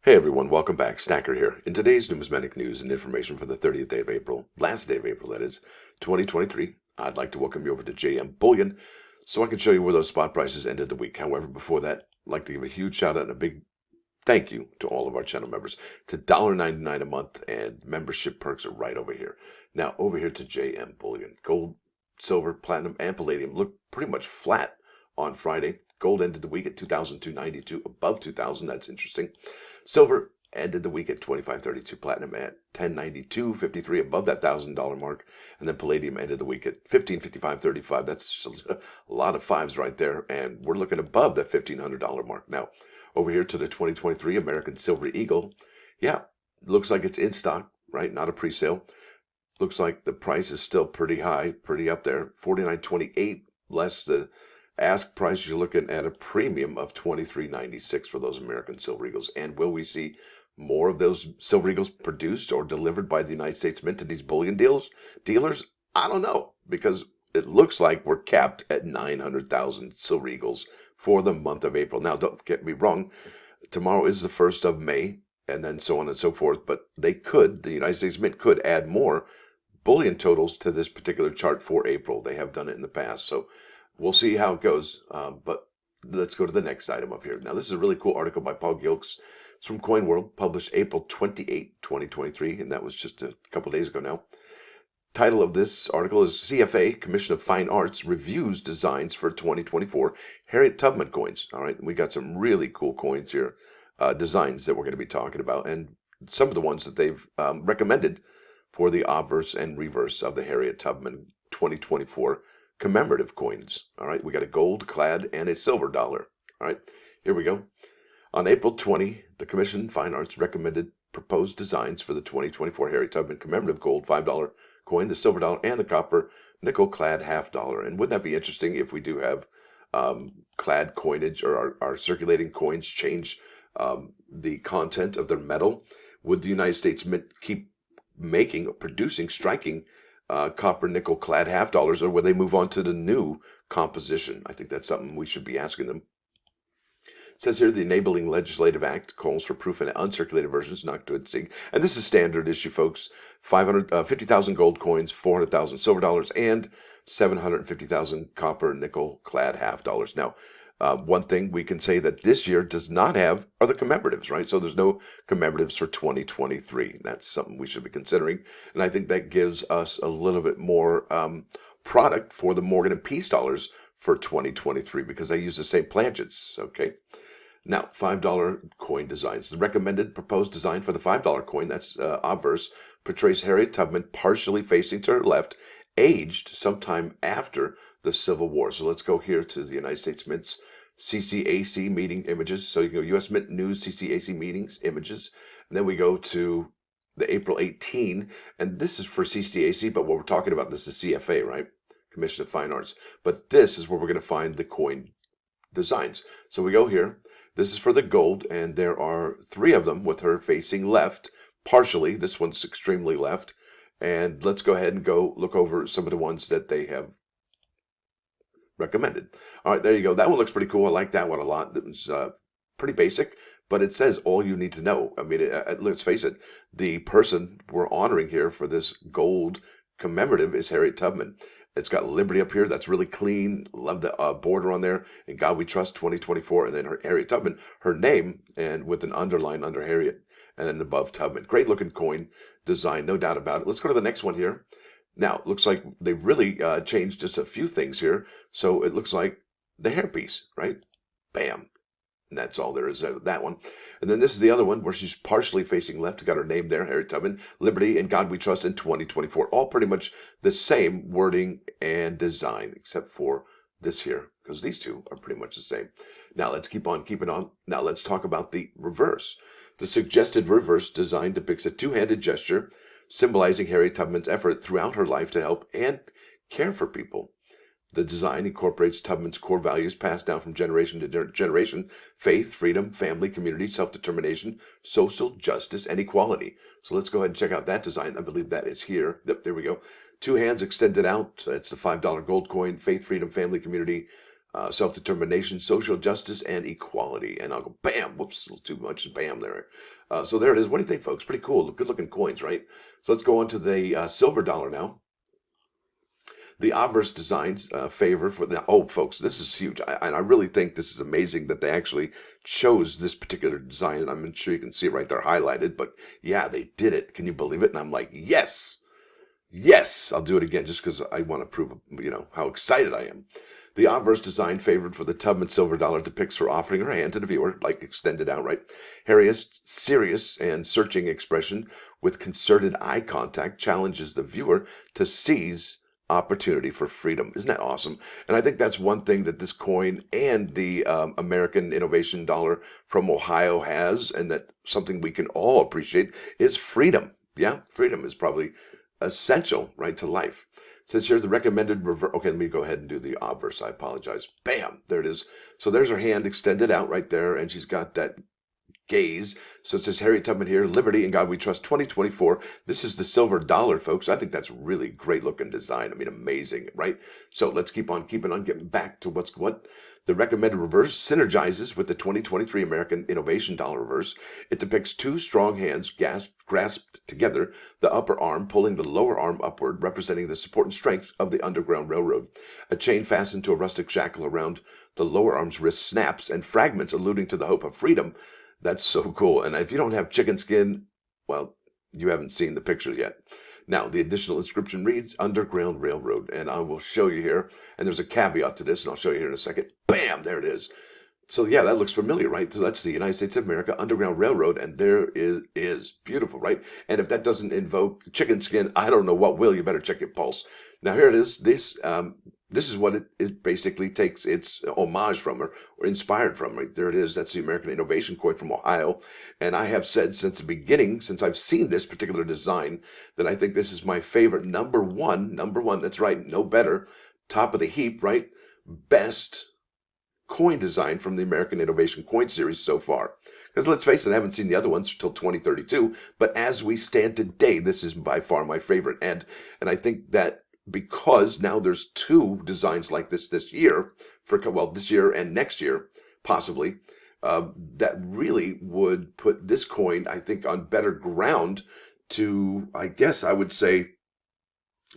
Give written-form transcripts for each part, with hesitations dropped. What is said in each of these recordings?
Hey everyone, welcome back. Stacker here. In today's numismatic news and information for the 30th day of April, last day of April that is, 2023, I'd like to welcome you over to JM Bullion so I can show you where those spot prices ended the week. However, before that, I'd like to give a huge shout out and a big thank you to all of our channel members. It's $1.99 a month and membership perks are right over here. Now, over here to JM Bullion. Gold, silver, platinum, and palladium look pretty much flat on Friday. Gold ended the week at 2,292, above 2,000. That's interesting. Silver ended the week at 25.32. Platinum at 10.92.53, above that $1,000 mark. And then palladium ended the week at 15.55.35. That's a lot of fives right there. And we're looking above that $1,500 mark. Now, over here to the 2023 American Silver Eagle. Yeah, looks like it's in stock, right? Not a pre-sale. Looks like the price is still pretty high, pretty up there. 49.28 less the ask price. You're looking at a premium of $23.96 for those American Silver Eagles. And will we see more of those Silver Eagles produced or delivered by the United States Mint to these bullion dealers? I don't know, because it looks like we're capped at 900,000 Silver Eagles for the month of April. Now, don't get me wrong. Tomorrow is the 1st of May, and then so on and so forth. But the United States Mint could add more bullion totals to this particular chart for April. They have done it in the past. So we'll see how it goes, but let's go to the next item up here. Now, this is a really cool article by Paul Gilkes. It's from Coin World, published April 28, 2023, and that was just a couple days ago now. Title of this article is CFA, Commission of Fine Arts, Reviews Designs for 2024 Harriet Tubman Coins. All right, we got some really cool coins here, designs that we're going to be talking about, and some of the ones that they've recommended for the obverse and reverse of the Harriet Tubman 2024 commemorative coins. All right, we got a gold, clad, and a silver dollar. All right, here we go. On April 20, the Commission Fine Arts recommended proposed designs for the 2024 Harriet Tubman commemorative gold $5 coin, the silver dollar, and the copper nickel clad $half. And wouldn't that be interesting if we do have clad coinage, or our circulating coins change the content of their metal? Would the United States Mint keep producing, striking copper nickel clad $half, or will they move on to the new composition? I think that's something we should be asking them. It says here the Enabling Legislative Act calls for proof in uncirculated versions not to exceed, and this is standard issue, folks, 50,000 gold coins, 400,000 silver dollars, and 750,000 copper nickel clad $half. Now, one thing we can say that this year does not have are the commemoratives, right? So there's no commemoratives for 2023. That's something we should be considering. And I think that gives us a little bit more product for the Morgan and Peace dollars for 2023, because they use the same planchets, okay? Now, $5 coin designs. The recommended proposed design for the $5 coin, that's obverse, portrays Harriet Tubman partially facing to her left, aged sometime after the Civil War. So let's go here to the United States Mint's CCAC meeting images. So you go U.S. Mint News CCAC meetings images, and then we go to the April 18, and this is for CCAC, but what we're talking about, this is CFA, right? Commission of Fine Arts. But this is where we're going to find the coin designs. So we go here. This is for the gold, and there are 3 of them with her facing left, partially. This one's extremely left. And let's go ahead and go look over some of the ones that they have recommended. All right, there you go. That one looks pretty cool. I like that one a lot. It was pretty basic, but it says all you need to know. I mean, let's face it, the person we're honoring here for this gold commemorative is Harriet Tubman. It's got Liberty up here. That's really clean. Love the border on there. And God We Trust 2024. And then Harriet Tubman, her name, and with an underline under Harriet, and then above Tubman. Great looking coin design, no doubt about it. Let's go to the next one here. Now, it looks like they really changed just a few things here. So it looks like the hairpiece, right? Bam. And that's all there is of that one. And then this is the other one where she's partially facing left. Got her name there, Harriet Tubman, Liberty, and God We Trust in 2024. All pretty much the same wording and design, except for this here, because these two are pretty much the same. Now, let's keep on keeping on. Now, let's talk about the reverse. The suggested reverse design depicts a two-handed gesture symbolizing Harriet Tubman's effort throughout her life to help and care for people. The design incorporates Tubman's core values passed down from generation to generation: faith, freedom, family, community, self-determination, social justice, and equality. So let's go ahead and check out that design. I believe that is here. Yep, there we go. 2 hands extended out. It's a $5 gold coin: faith, freedom, family, community, self-determination, social justice, and equality. And I'll go, bam, whoops, a little too much bam there. So there it is. What do you think, folks? Pretty cool. Good-looking coins, right? So let's go on to the silver dollar now. The obverse designs favor for the, oh, folks, this is huge. I really think this is amazing that they actually chose this particular design. And I'm sure you can see it right there highlighted, but yeah, they did it. Can you believe it? And I'm like, yes, yes, I'll do it again just because I want to prove, how excited I am. The obverse design favored for the Tubman silver dollar depicts her offering her hand to the viewer, like extended out, right? Harriet's serious and searching expression with concerted eye contact challenges the viewer to seize opportunity for freedom. Isn't that awesome? And I think that's one thing that this coin and the American Innovation Dollar from Ohio has, and that something we can all appreciate, is freedom. Yeah, freedom is probably essential, right, to life. It says here the recommended reverse. Okay, let me go ahead and do the obverse. I apologize. Bam, there it is. So there's her hand extended out right there, and she's got that gaze. So it says Harriet Tubman here, Liberty and God We Trust 2024. This is the silver dollar, folks. I think that's really great looking design. I mean, amazing, right? So let's keep on keeping on, getting back to what the recommended reverse synergizes with the 2023 American Innovation Dollar reverse. It depicts two strong hands grasped together, the upper arm pulling the lower arm upward, representing the support and strength of the Underground Railroad. A chain fastened to a rustic shackle around the lower arm's wrist snaps, and fragments alluding to the hope of freedom. That's so cool. And if you don't have chicken skin, well, you haven't seen the picture yet. Now, the additional inscription reads Underground Railroad, and I will show you here. And there's a caveat to this, and I'll show you here in a second. Bam, there it is. So yeah, that looks familiar, right? So that's the United States of America Underground Railroad, and there it is. Beautiful, right? And if that doesn't invoke chicken skin, I don't know what will. You better check your pulse. Now here it is. This is what it basically takes its homage from, or inspired from, right? There it is. That's the American Innovation coin from Ohio. And I have said since the beginning, since I've seen this particular design, that I think this is my favorite number one, that's right, no better, top of the heap, right? Best coin design from the American Innovation coin series so far. Because let's face it, I haven't seen the other ones until 2032. But as we stand today, this is by far my favorite. And I think that because now there's two designs like this year, this year and next year, possibly, that really would put this coin, I think, on better ground to, I guess I would say,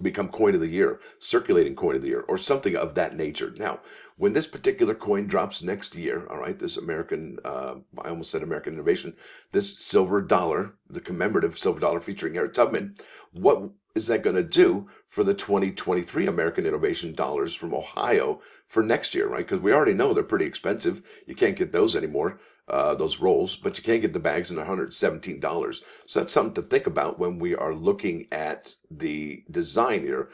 become coin of the year, circulating coin of the year, or something of that nature. Now, when this particular coin drops next year, all right, this American, I almost said American Innovation, this silver dollar, the commemorative silver dollar featuring Harriet Tubman, what is that going to do for the 2023 American Innovation dollars from Ohio for next year, right? Because we already know they're pretty expensive. You can't get those anymore, those rolls, but you can get the bags in $117. So that's something to think about when we are looking at the design here,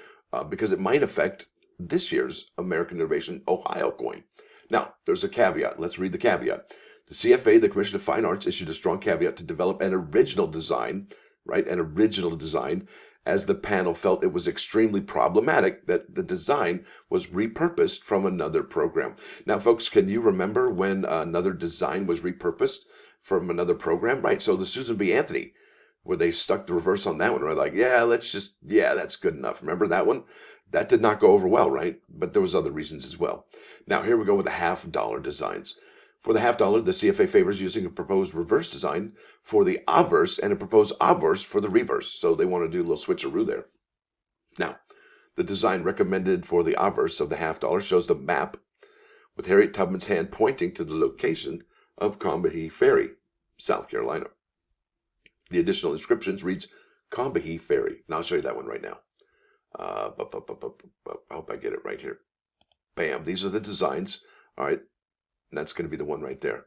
because it might affect this year's American Innovation Ohio coin. Now, there's a caveat. Let's read the caveat. The CFA, the Commission of Fine Arts, issued a strong caveat to develop an original design, right? An original design, as the panel felt it was extremely problematic that the design was repurposed from another program. Now, folks, can you remember when another design was repurposed from another program, right? So the Susan B. Anthony, where they stuck the reverse on that one, right? Like, that's good enough. Remember that one? That did not go over well, right? But there was other reasons as well. Now, here we go with the $50 designs. For the $50, the CFA favors using a proposed reverse design for the obverse and a proposed obverse for the reverse. So they want to do a little switcheroo there. Now, the design recommended for the obverse of the $50 shows the map with Harriet Tubman's hand pointing to the location of Combahee Ferry, South Carolina. The additional inscriptions reads Combahee Ferry. Now I'll show you that one right now. I hope I get it right here. Bam, these are the designs. All right. And that's going to be the one right there.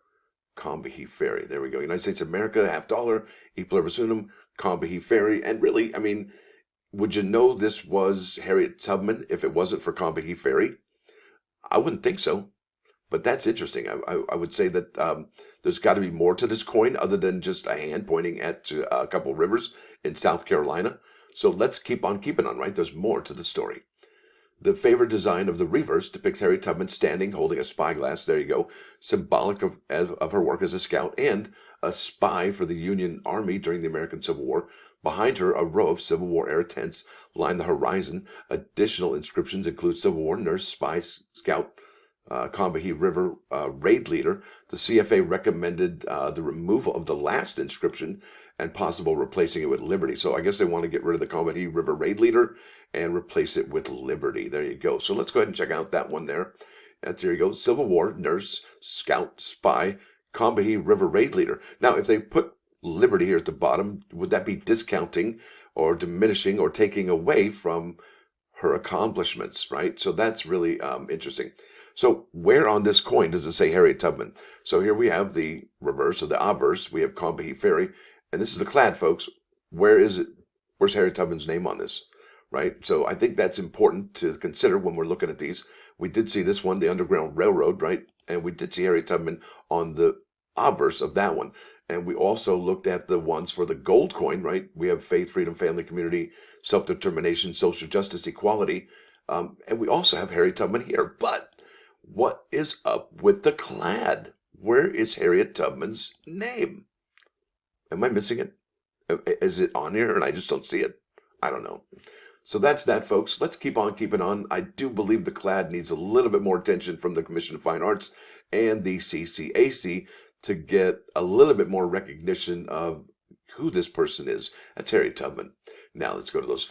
Combahee Ferry. There we go. United States of America, $50, E pluribus unum, Combahee Ferry. And really, I mean, would you know this was Harriet Tubman if it wasn't for Combahee Ferry? I wouldn't think so. But that's interesting. I would say that there's got to be more to this coin other than just a hand pointing at a couple of rivers in South Carolina. So let's keep on keeping on, right? There's more to the story. The favored design of the reverse depicts Harriet Tubman standing, holding a spyglass, there you go, symbolic of her work as a scout and a spy for the Union Army during the American Civil War. Behind her, a row of Civil War era tents line the horizon. Additional inscriptions include Civil War nurse, spy, scout, Combahee River raid leader. The CFA recommended the removal of the last inscription and possible replacing it with Liberty. So I guess they want to get rid of the Combahee River raid leader and replace it with Liberty. There you go. So let's go ahead and check out that one there. And there you go. Civil War, nurse, scout, spy, Combahee River raid leader. Now, if they put Liberty here at the bottom, would that be discounting or diminishing or taking away from her accomplishments, right? So that's really interesting. So where on this coin does it say Harriet Tubman? So here we have the reverse, or the obverse. We have Combahee Ferry, and this is the Clad, folks. Where is it? Where's Harriet Tubman's name on this, right? So I think that's important to consider when we're looking at these. We did see this one, the Underground Railroad, right? And we did see Harriet Tubman on the obverse of that one. And we also looked at the ones for the gold coin, right? We have faith, freedom, family, community, self-determination, social justice, equality. And we also have Harriet Tubman here. But what is up with the Clad? Where is Harriet Tubman's name? Am I missing it? Is it on here and I just don't see it? I don't know. So that's that, folks. Let's keep on keeping on. I do believe the Clad needs a little bit more attention from the Commission of Fine Arts and the CCAC to get a little bit more recognition of who this person is. That's Harriet Tubman. Now let's go to those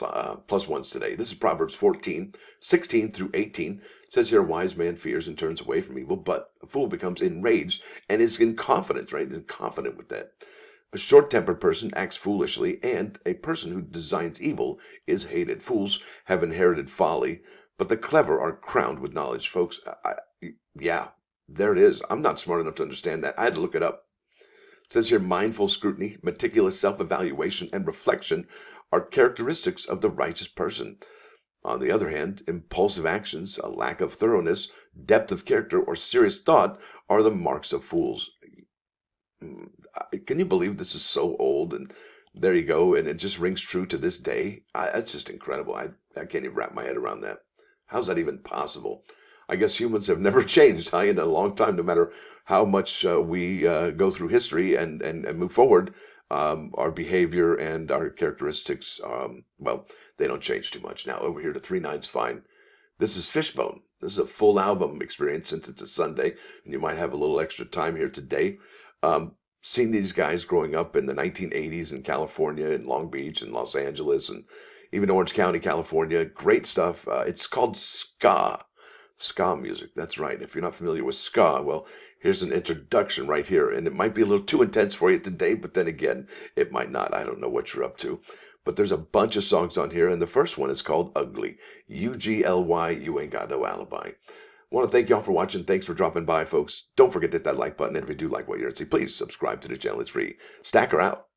plus ones today. This is Proverbs 14, 16 through 18. It says here, a wise man fears and turns away from evil, but a fool becomes enraged and is in confidence, right? And confident with that. A short-tempered person acts foolishly, and a person who designs evil is hated. Fools have inherited folly, but the clever are crowned with knowledge, folks. Yeah, there it is. I'm not smart enough to understand that. I had to look it up. It says here, mindful scrutiny, meticulous self-evaluation, and reflection are characteristics of the righteous person. On the other hand, impulsive actions, a lack of thoroughness, depth of character, or serious thought are the marks of fools. Can you believe this is so old? And there you go. And it just rings true to this day. That's just incredible. I can't even wrap my head around that. How's that even possible? I guess humans have never changed in a long time, no matter how much we go through history and move forward. Our behavior and our characteristics, well, they don't change too much. Now, over here to 3 Nines Fine. This is Fishbone. This is a full album experience since it's a Sunday, and you might have a little extra time here today. Seeing these guys growing up in the 1980s in California, in Long Beach, and Los Angeles, and even Orange County, California. Great stuff. It's called ska music. That's right. If you're not familiar with ska, well, here's an introduction right here. And it might be a little too intense for you today, but then again, it might not. I don't know what you're up to. But there's a bunch of songs on here, and the first one is called Ugly. UGLY, You Ain't Got No Alibi. I want to thank y'all for watching. Thanks for dropping by, folks. Don't forget to hit that like button. And if you do like what you're seeing, please subscribe to the channel. It's free. Stacker out.